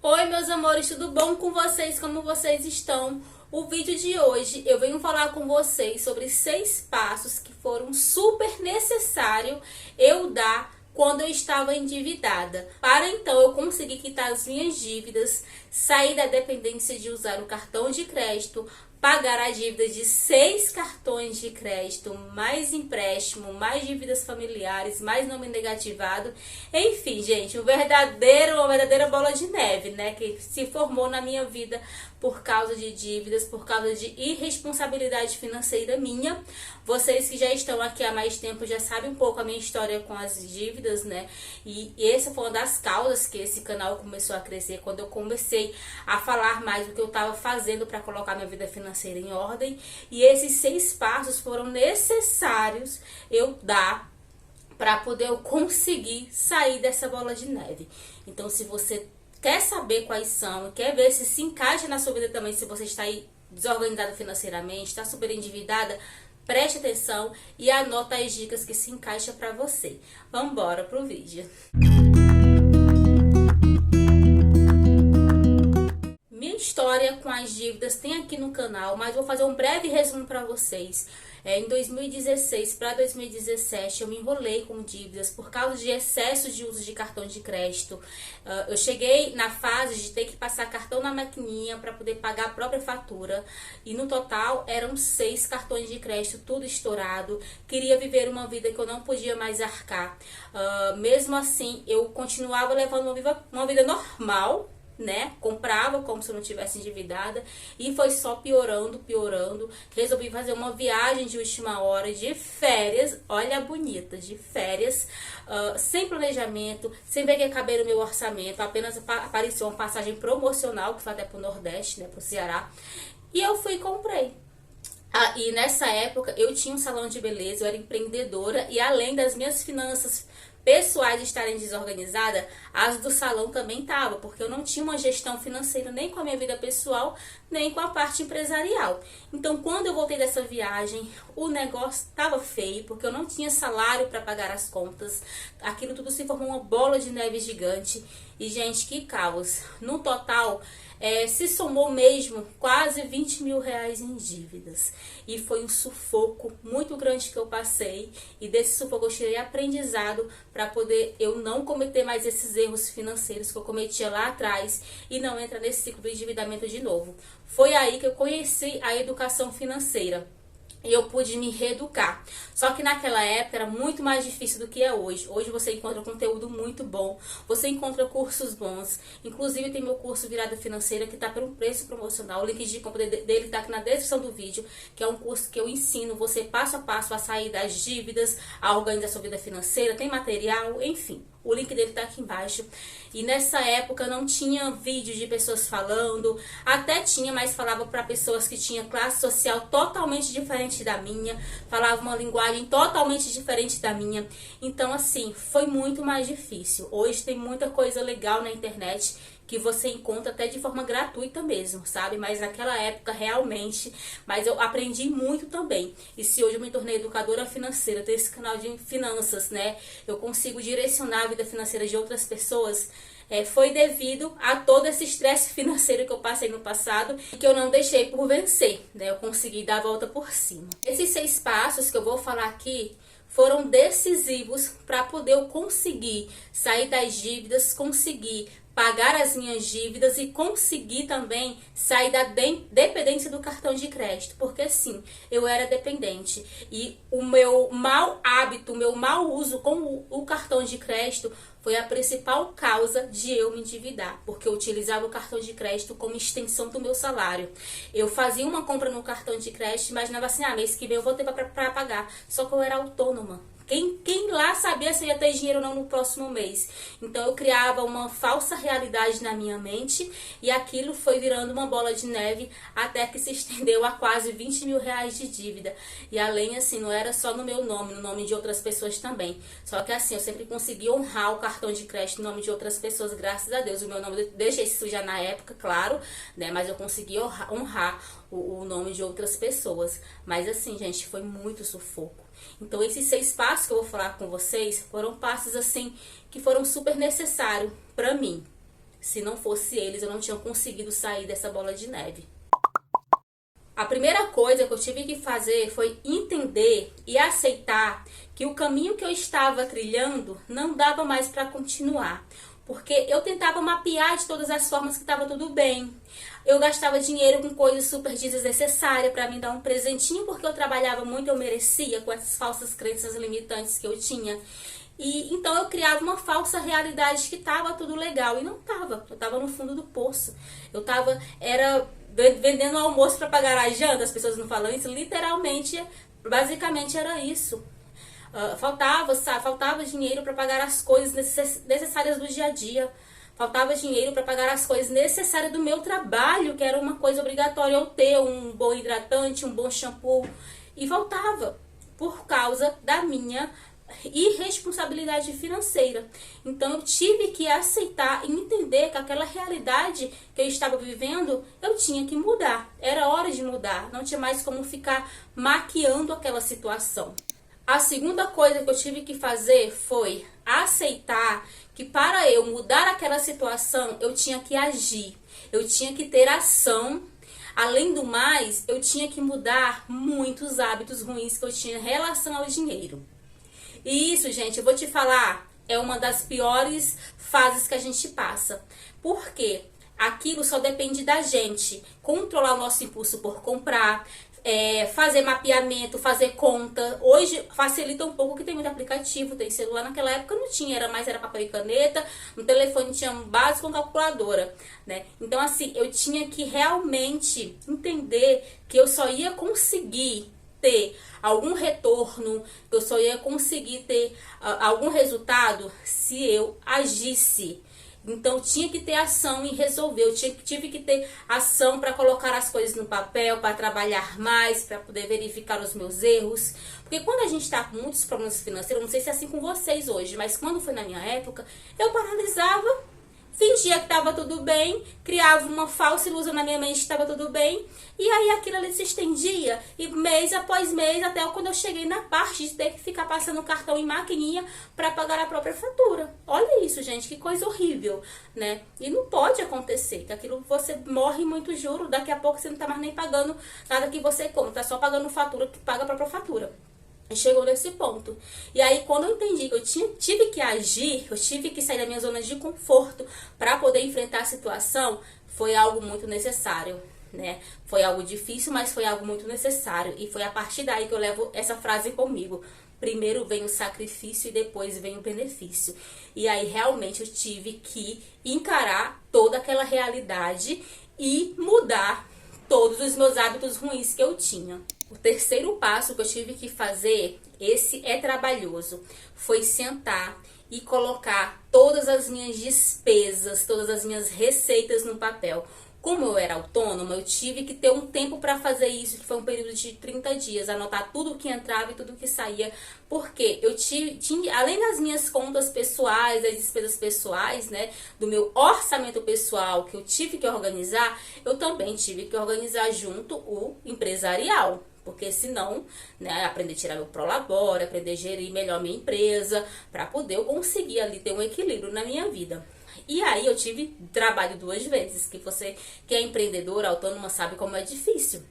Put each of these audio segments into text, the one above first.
Oi, meus amores, tudo bom com vocês? Como vocês estão? O vídeo de hoje eu venho falar com vocês sobre 6 passos que foram super necessário eu dar quando eu estava endividada, para então eu conseguir quitar as minhas dívidas, sair da dependência de usar o cartão de crédito, pagar a dívida de 6 cartões de crédito, mais empréstimo, mais dívidas familiares, mais nome negativado. Enfim, gente, uma verdadeira bola de neve, né? Que se formou na minha vida por causa de dívidas, por causa de irresponsabilidade financeira minha. Vocês que já estão aqui há mais tempo já sabem um pouco a minha história com as dívidas, né? E essa foi uma das causas que esse canal começou a crescer, quando eu comecei a falar mais do que eu estava fazendo para colocar minha vida financeira em ordem. E esses 6 passos foram necessários eu dar para poder eu conseguir sair dessa bola de neve. Então, se você quer saber quais são, quer ver se encaixa na sua vida também, se você está aí desorganizada financeiramente, está super endividada, preste atenção e anota as dicas que se encaixam para você. Vamos embora pro vídeo. Minha história com as dívidas tem aqui no canal, mas vou fazer um breve resumo para vocês. Em 2016 para 2017 eu me enrolei com dívidas por causa de excesso de uso de cartão de crédito. Eu cheguei na fase de ter que passar cartão na maquininha para poder pagar a própria fatura. E no total eram 6 cartões de crédito, tudo estourado. Queria viver uma vida que eu não podia mais arcar. Mesmo assim, eu continuava levando uma vida normal, né? Comprava como se eu não tivesse endividada e foi só piorando. Resolvi fazer uma viagem de última hora de férias, olha bonita, de férias, sem planejamento, sem ver que ia caber no meu orçamento, apenas apareceu uma passagem promocional que foi até pro Nordeste, né, pro Ceará, e eu fui e comprei. E nessa época eu tinha um salão de beleza, eu era empreendedora e além das minhas finanças pessoais estarem desorganizadas, as do salão também estavam, porque eu não tinha uma gestão financeira nem com a minha vida pessoal, nem com a parte empresarial. Então, quando eu voltei dessa viagem, o negócio estava feio, porque eu não tinha salário para pagar as contas. Aquilo tudo se formou uma bola de neve gigante. E, gente, que caos. No total, se somou mesmo quase 20 mil reais em dívidas. E foi um sufoco muito grande que eu passei. E desse sufoco eu tirei aprendizado para poder eu não cometer mais esses erros financeiros que eu cometia lá atrás e não entrar nesse ciclo do endividamento de novo. Foi aí que eu conheci a educação financeira. E eu pude me reeducar. Só que naquela época era muito mais difícil do que é hoje. Hoje você encontra conteúdo muito bom. Você encontra cursos bons. Inclusive tem meu curso Virada Financeira que está por um preço promocional. O link de compra dele está aqui na descrição do vídeo. Que é um curso que eu ensino você passo a passo a sair das dívidas, a organizar sua vida financeira. Tem material, enfim. O link dele tá aqui embaixo. E nessa época não tinha vídeo de pessoas falando. Até tinha, mas falava para pessoas que tinham classe social totalmente diferente da minha. Falava uma linguagem totalmente diferente da minha. Então, assim, foi muito mais difícil. Hoje tem muita coisa legal na internet que você encontra até de forma gratuita mesmo, sabe? Mas naquela época realmente, mas eu aprendi muito também. E se hoje eu me tornei educadora financeira, ter esse canal de finanças, né? Eu consigo direcionar a vida financeira de outras pessoas. Foi devido a todo esse estresse financeiro que eu passei no passado e que eu não deixei por vencer, né? Eu consegui dar a volta por cima. Esses 6 passos que eu vou falar aqui foram decisivos para poder eu conseguir sair das dívidas, conseguir pagar as minhas dívidas e conseguir também sair da dependência do cartão de crédito, porque sim, eu era dependente e o meu mau hábito, o meu mau uso com o cartão de crédito foi a principal causa de eu me endividar, porque eu utilizava o cartão de crédito como extensão do meu salário. Eu fazia uma compra no cartão de crédito, imaginava assim, mês que vem eu vou ter para pagar, só que eu era autônoma. Quem lá sabia se eu ia ter dinheiro ou não no próximo mês? Então eu criava uma falsa realidade na minha mente e aquilo foi virando uma bola de neve até que se estendeu a quase 20 mil reais de dívida. E além, assim, não era só no meu nome, no nome de outras pessoas também. Só que assim, eu sempre consegui honrar o cartão de crédito no nome de outras pessoas, graças a Deus. O meu nome deixei sujar na época, claro, né? Mas eu consegui honrar o nome de outras pessoas. Mas assim, gente, foi muito sufoco. Então esses 6 passos que eu vou falar com vocês foram passos assim que foram super necessários para mim. Se não fosse eles, eu não tinha conseguido sair dessa bola de neve. A primeira coisa que eu tive que fazer foi entender e aceitar que o caminho que eu estava trilhando não dava mais para continuar. Porque eu tentava mapear de todas as formas que estava tudo bem. Eu gastava dinheiro com coisas super desnecessárias para me dar um presentinho, porque eu trabalhava muito, eu merecia, com essas falsas crenças limitantes que eu tinha. E então eu criava uma falsa realidade que estava tudo legal e não estava. Eu estava no fundo do poço. Eu estava vendendo almoço para pagar a janta. As pessoas não falam isso, literalmente, basicamente era isso. Faltava dinheiro para pagar as coisas necessárias do dia a dia. Faltava dinheiro para pagar as coisas necessárias do meu trabalho, que era uma coisa obrigatória eu ter, um bom hidratante, um bom shampoo. E faltava por causa da minha irresponsabilidade financeira. Então eu tive que aceitar e entender que aquela realidade que eu estava vivendo, eu tinha que mudar. Era hora de mudar. Não tinha mais como ficar maquiando aquela situação. A segunda coisa que eu tive que fazer foi aceitar que para eu mudar aquela situação, eu tinha que agir. Eu tinha que ter ação. Além do mais, eu tinha que mudar muitos hábitos ruins que eu tinha em relação ao dinheiro. E isso, gente, eu vou te falar, é uma das piores fases que a gente passa. Por quê? Aquilo só depende da gente. Controlar o nosso impulso por comprar, fazer mapeamento, fazer conta. Hoje facilita um pouco que tem muito aplicativo, tem celular. Naquela época não tinha, era papel e caneta. No telefone tinha um básico com calculadora, né? Então assim, eu tinha que realmente entender que eu só ia conseguir ter algum retorno, que eu só ia conseguir ter algum resultado se eu agisse. Então tinha que ter ação e resolver. Eu tive que ter ação para colocar as coisas no papel, para trabalhar mais, para poder verificar os meus erros. Porque quando a gente está com muitos problemas financeiros, não sei se é assim com vocês hoje, mas quando foi na minha época, eu paralisava, fingia que estava tudo bem, criava uma falsa ilusão na minha mente que estava tudo bem, e aí aquilo ali se estendia, e mês após mês, até quando eu cheguei na parte de ter que ficar passando cartão em maquininha para pagar a própria fatura. Olha isso, gente, que coisa horrível, né? E não pode acontecer, que aquilo você morre muito juro, daqui a pouco você não tá mais nem pagando nada que você compra, tá só pagando fatura que paga a própria fatura. Chegou nesse ponto. E aí, quando eu entendi que eu tive que agir, eu tive que sair da minha zona de conforto para poder enfrentar a situação, foi algo muito necessário, né? Foi algo difícil, mas foi algo muito necessário. E foi a partir daí que eu levo essa frase comigo. Primeiro vem o sacrifício e depois vem o benefício. E aí, realmente, eu tive que encarar toda aquela realidade e mudar todos os meus hábitos ruins que eu tinha. O terceiro passo que eu tive que fazer, esse é trabalhoso, foi sentar e colocar todas as minhas despesas, todas as minhas receitas no papel. Como eu era autônoma, eu tive que ter um tempo para fazer isso, que foi um período de 30 dias, anotar tudo que entrava e tudo que saía, porque eu tinha, além das minhas contas pessoais, das despesas pessoais, né, do meu orçamento pessoal que eu tive que organizar, eu também tive que organizar junto o empresarial. Porque senão, né, aprender a tirar meu prolabore, aprender a gerir melhor minha empresa, para poder eu conseguir ali ter um equilíbrio na minha vida. E aí eu tive trabalho 2 vezes, que você que é empreendedora, autônoma, sabe como é difícil.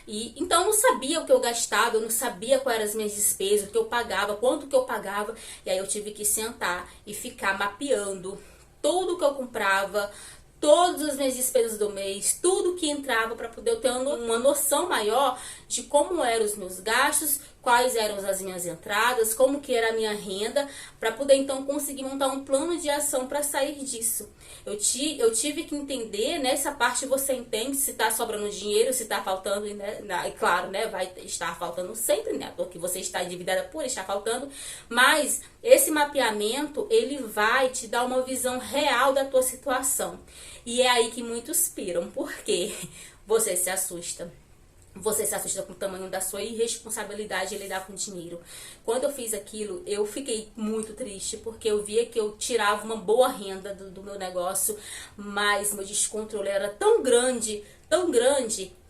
E então eu não sabia o que eu gastava, eu não sabia quais eram as minhas despesas, o que eu pagava, quanto que eu pagava. E aí eu tive que sentar e ficar mapeando tudo que eu comprava, todas as minhas despesas do mês, tudo que entrava, para poder eu ter uma noção maior de como eram os meus gastos, quais eram as minhas entradas, como que era a minha renda, para poder então conseguir montar um plano de ação para sair disso. Eu tive que entender, nessa parte você entende se está sobrando dinheiro, se está faltando, né? E claro, né, vai estar faltando sempre, né, porque você está endividada por estar faltando, mas esse mapeamento, ele vai te dar uma visão real da tua situação. E é aí que muitos piram, porque você se assusta. Você se assusta com o tamanho da sua irresponsabilidade em lidar com dinheiro. Quando eu fiz aquilo, eu fiquei muito triste, porque eu via que eu tirava uma boa renda do meu negócio, mas meu descontrole era tão grande,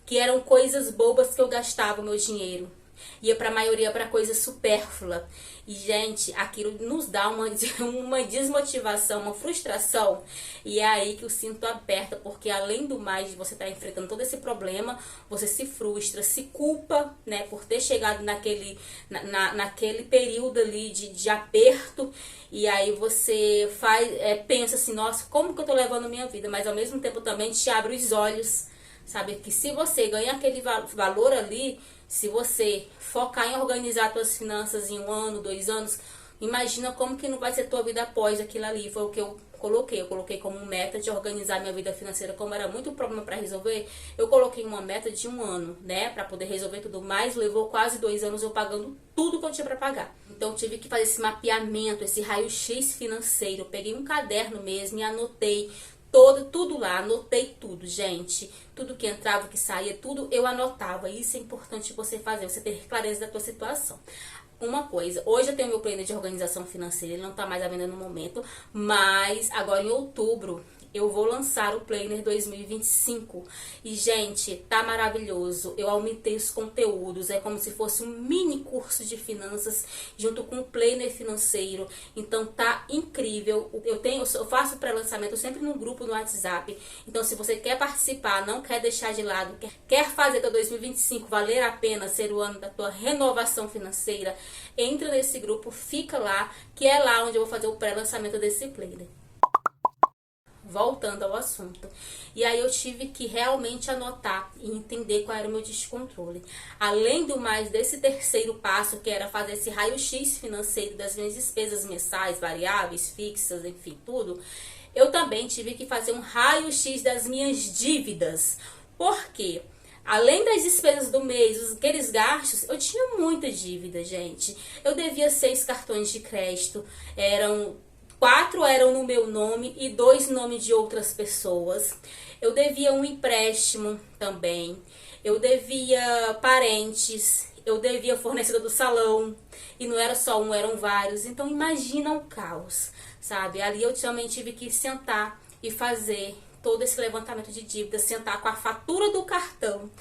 que eram coisas bobas que eu gastava o meu dinheiro. ia para a maioria para coisa supérflua. E, gente, aquilo nos dá uma desmotivação, uma frustração. E é aí que o cinto aperta, porque além do mais de você estar enfrentando todo esse problema, você se frustra, se culpa, né, por ter chegado naquele período ali de aperto. E aí você pensa assim, nossa, como que eu tô levando a minha vida? Mas ao mesmo tempo também te abre os olhos, sabe? Que se você ganha aquele valor ali, se você focar em organizar suas finanças em 1 ano, 2 anos, imagina como que não vai ser tua vida após aquilo ali. Foi o que eu coloquei. Eu coloquei como meta de organizar minha vida financeira. Como era muito problema para resolver, eu coloquei uma meta de 1 ano, né? Para poder resolver tudo mais. Levou quase 2 anos eu pagando tudo que eu tinha para pagar. Então eu tive que fazer esse mapeamento, esse raio-x financeiro. Eu peguei um caderno mesmo e anotei tudo lá, anotei tudo, gente. Tudo que entrava, que saía, tudo eu anotava. Isso é importante você fazer, você ter clareza da tua situação. Uma coisa, hoje eu tenho meu planner de organização financeira, ele não tá mais à venda no momento, mas agora em outubro eu vou lançar o Planner 2025 e, gente, tá maravilhoso. Eu aumentei os conteúdos, é como se fosse um mini curso de finanças junto com o Planner financeiro. Então tá incrível. Eu faço pré-lançamento sempre no grupo no WhatsApp. Então, se você quer participar, não quer deixar de lado, quer fazer teu 2025 valer a pena ser o ano da tua renovação financeira, entra nesse grupo, fica lá, que é lá onde eu vou fazer o pré-lançamento desse Planner. Voltando ao assunto. E aí eu tive que realmente anotar e entender qual era o meu descontrole. Além do mais, desse terceiro passo, que era fazer esse raio-x financeiro das minhas despesas mensais, variáveis, fixas, enfim, tudo, eu também tive que fazer um raio-x das minhas dívidas. Por quê? Além das despesas do mês, aqueles gastos, eu tinha muita dívida, gente. Eu devia 6 cartões de crédito, 4 eram no meu nome e 2 no nome de outras pessoas. Eu devia um empréstimo também. Eu devia parentes. Eu devia fornecedor do salão. E não era só um, eram vários. Então imagina o caos, sabe? Ali eu também tive que sentar e fazer todo esse levantamento de dívidas. Sentar com a fatura do cartão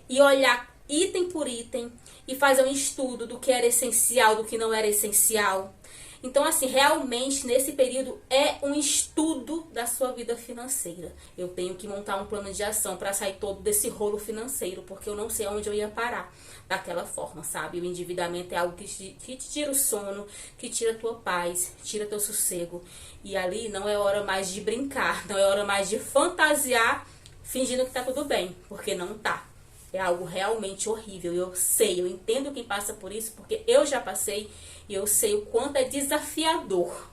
e olhar item por item. E fazer um estudo do que era essencial, do que não era essencial. Então, assim, realmente, nesse período, é um estudo da sua vida financeira. Eu tenho que montar um plano de ação para sair todo desse rolo financeiro, porque eu não sei onde eu ia parar daquela forma, sabe? O endividamento é algo que te tira o sono, que tira a tua paz, tira teu sossego. E ali não é hora mais de brincar, não é hora mais de fantasiar, fingindo que tá tudo bem, porque não tá. É algo realmente horrível. Eu sei, eu entendo quem passa por isso, porque eu já passei e eu sei o quanto é desafiador.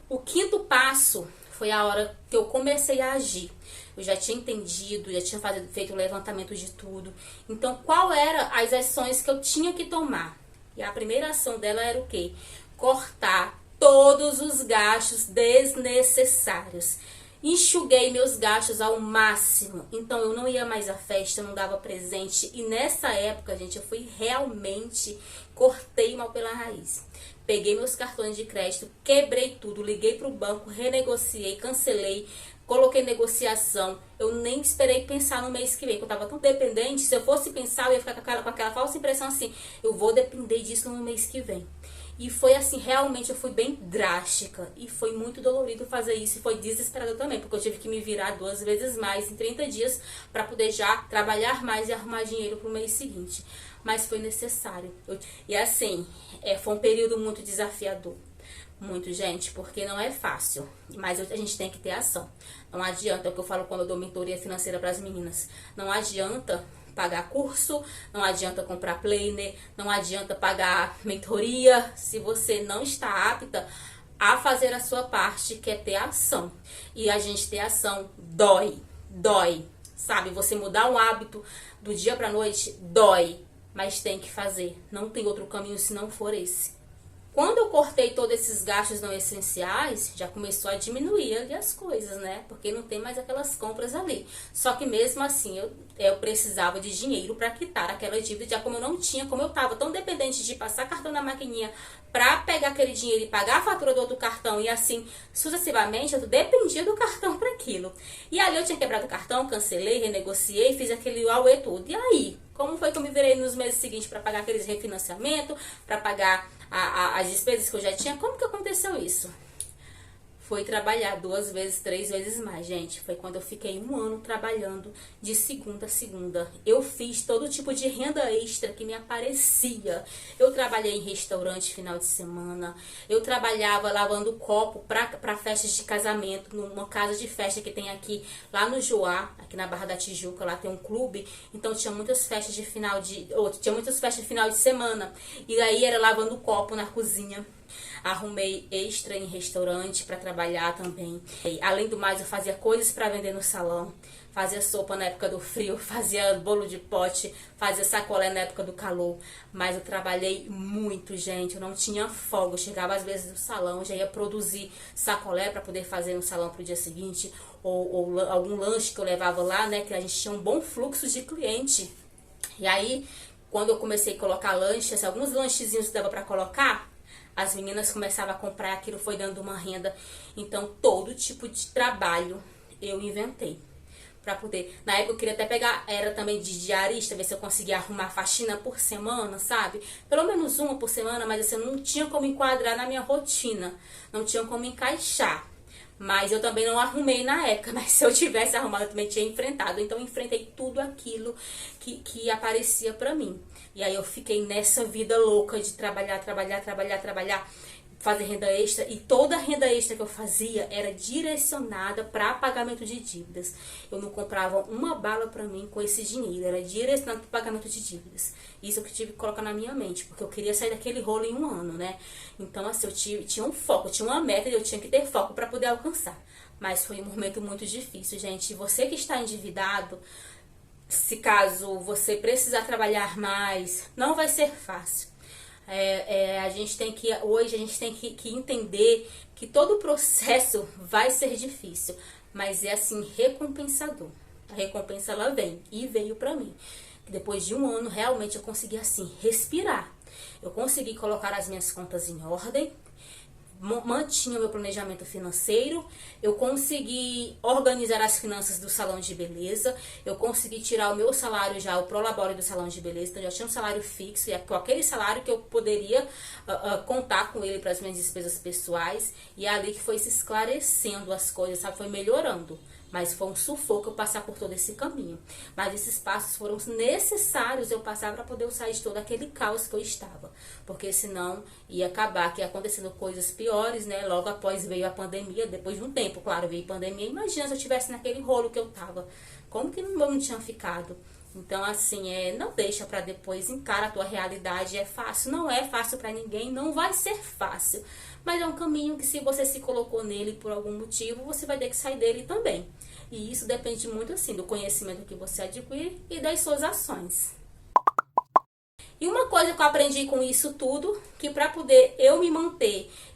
O 5º passo foi a hora que eu comecei a agir. Eu já tinha entendido, já tinha feito o levantamento de tudo. Então, qual eram as ações que eu tinha que tomar? E a primeira ação dela era o quê? Cortar todos os gastos desnecessários. Enxuguei meus gastos ao máximo. Então eu não ia mais à festa, não dava presente. E nessa época, gente, eu fui realmente, cortei mal pela raiz. Peguei meus cartões de crédito, quebrei tudo, liguei pro banco, renegociei, cancelei, coloquei negociação. Eu nem esperei pensar no mês que vem, porque eu tava tão dependente. Se eu fosse pensar, eu ia ficar com aquela falsa impressão assim, eu vou depender disso no mês que vem. E foi assim, realmente eu fui bem drástica. E foi muito dolorido fazer isso. E foi desesperado também, porque eu tive que me virar 2 vezes mais em 30 dias para poder já trabalhar mais e arrumar dinheiro pro mês seguinte. Mas foi necessário. E assim, foi um período muito desafiador. Muito, gente, porque não é fácil. Mas a gente tem que ter ação. Não adianta, é o que eu falo quando eu dou mentoria financeira para as meninas. Não adianta pagar curso, não adianta comprar planner, não adianta pagar mentoria, se você não está apta a fazer a sua parte, que é ter ação. E a gente ter ação dói, sabe? Você mudar um hábito do dia pra noite, dói, mas tem que fazer. Não tem outro caminho se não for esse. Quando eu cortei todos esses gastos não essenciais, já começou a diminuir ali as coisas, né? Porque não tem mais aquelas compras ali. Só que mesmo assim, eu precisava de dinheiro para quitar aquela dívida, já como eu não tinha, como eu estava tão dependente de passar cartão na maquininha para pegar aquele dinheiro e pagar a fatura do outro cartão e assim sucessivamente, eu dependia do cartão para aquilo. E ali eu tinha quebrado o cartão, cancelei, renegociei, fiz aquele auê todo. E aí, como foi que eu me virei nos meses seguintes para pagar aqueles refinanciamentos, para pagar as despesas que eu já tinha? Como que aconteceu isso? Foi trabalhar 2 vezes, 3 vezes mais, gente. Foi quando eu fiquei 1 ano trabalhando de segunda a segunda. Eu fiz todo tipo de renda extra que me aparecia. Eu trabalhei em restaurante final de semana. Eu trabalhava lavando copo para festas de casamento, numa casa de festa que tem aqui, lá no Joá, aqui na Barra da Tijuca, lá tem um clube. Então tinha muitas festas de final de semana. E aí era lavando copo na cozinha. Arrumei extra em restaurante para trabalhar também. E, além do mais, eu fazia coisas para vender no salão. Fazia sopa na época do frio, fazia bolo de pote, fazia sacolé na época do calor. Mas eu trabalhei muito, gente. Eu não tinha folga. Eu chegava às vezes no salão, já ia produzir sacolé para poder fazer no salão pro dia seguinte. Ou algum lanche que eu levava lá, né? Que a gente tinha um bom fluxo de cliente. E aí, quando eu comecei a colocar lanches, alguns lanchezinhos que dava para colocar, as meninas começavam a comprar, aquilo foi dando uma renda. Então, todo tipo de trabalho eu inventei para poder. Na época eu queria até pegar, era também de diarista, ver se eu conseguia arrumar faxina por semana, sabe? Pelo menos uma por semana, mas assim, eu não tinha como enquadrar na minha rotina, não tinha como encaixar. Mas eu também não arrumei na época, mas se eu tivesse arrumado, eu também tinha enfrentado. Então eu enfrentei tudo aquilo que aparecia pra mim. E aí eu fiquei nessa vida louca de trabalhar, fazer renda extra. E toda a renda extra que eu fazia era direcionada para pagamento de dívidas. Eu não comprava uma bala pra mim com esse dinheiro, era direcionado para pagamento de dívidas. Isso eu que tive que colocar na minha mente, porque eu queria sair daquele rolo em 1 ano, né? Então assim, eu tinha um foco, eu tinha uma meta e eu tinha que ter foco para poder alcançar. Mas foi um momento muito difícil, gente. Você que está endividado, se caso você precisar trabalhar mais, não vai ser fácil. Hoje a gente tem que entender que todo o processo vai ser difícil, mas é assim recompensador. A recompensa ela vem e veio pra mim. Depois de 1 ano realmente eu consegui assim respirar. Eu consegui colocar as minhas contas em ordem, mantinha o meu planejamento financeiro, eu consegui organizar as finanças do salão de beleza, eu consegui tirar o meu salário já, o prolabore do salão de beleza, então eu já tinha um salário fixo, e com aquele salário que eu poderia contar com ele para as minhas despesas pessoais, e é ali que foi se esclarecendo as coisas, sabe, foi melhorando. Mas foi um sufoco eu passar por todo esse caminho. Mas esses passos foram necessários eu passar para poder eu sair de todo aquele caos que eu estava. Porque senão ia acabar que ia acontecendo coisas piores, né? Logo após veio a pandemia, depois de um tempo, claro, veio a pandemia. Imagina se eu estivesse naquele rolo que eu tava. Como que não tinha ficado? Então, assim, não deixa para depois, encara a tua realidade. É fácil? Não é fácil para ninguém, não vai ser fácil. Mas é um caminho que se você se colocou nele por algum motivo, você vai ter que sair dele também. E isso depende muito, assim, do conhecimento que você adquire e das suas ações. E uma coisa que eu aprendi com isso tudo, que para poder eu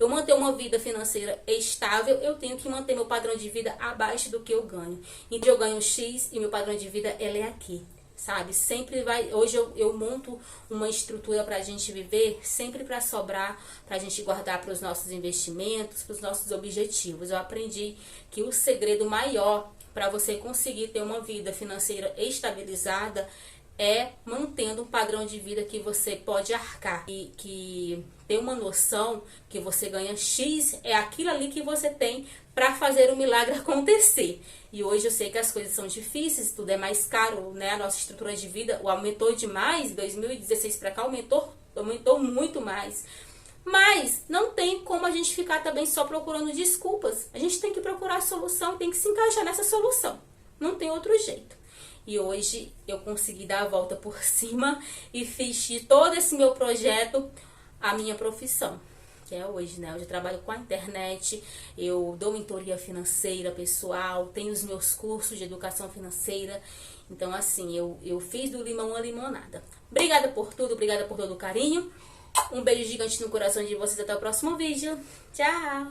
manter uma vida financeira estável, eu tenho que manter meu padrão de vida abaixo do que eu ganho. Então eu ganho X e meu padrão de vida ele é aqui. Sabe, sempre vai. Hoje eu monto uma estrutura para a gente viver, sempre para sobrar, para a gente guardar para os nossos investimentos, para os nossos objetivos. Eu aprendi que o segredo maior para você conseguir ter uma vida financeira estabilizada é mantendo um padrão de vida que você pode arcar e que tem uma noção que você ganha X, é aquilo ali que você tem para fazer o milagre acontecer. E hoje eu sei que as coisas são difíceis, tudo é mais caro, né? A nossa estrutura de vida aumentou demais, 2016 para cá aumentou muito mais. Mas não tem como a gente ficar também só procurando desculpas. A gente tem que procurar a solução, tem que se encaixar nessa solução. Não tem outro jeito. E hoje eu consegui dar a volta por cima e fiz de todo esse meu projeto a minha profissão, que é hoje, né? Hoje eu trabalho com a internet, eu dou mentoria financeira pessoal, tenho os meus cursos de educação financeira. Então, assim, eu fiz do limão uma limonada. Obrigada por tudo, obrigada por todo o carinho. Um beijo gigante no coração de vocês. Até o próximo vídeo. Tchau!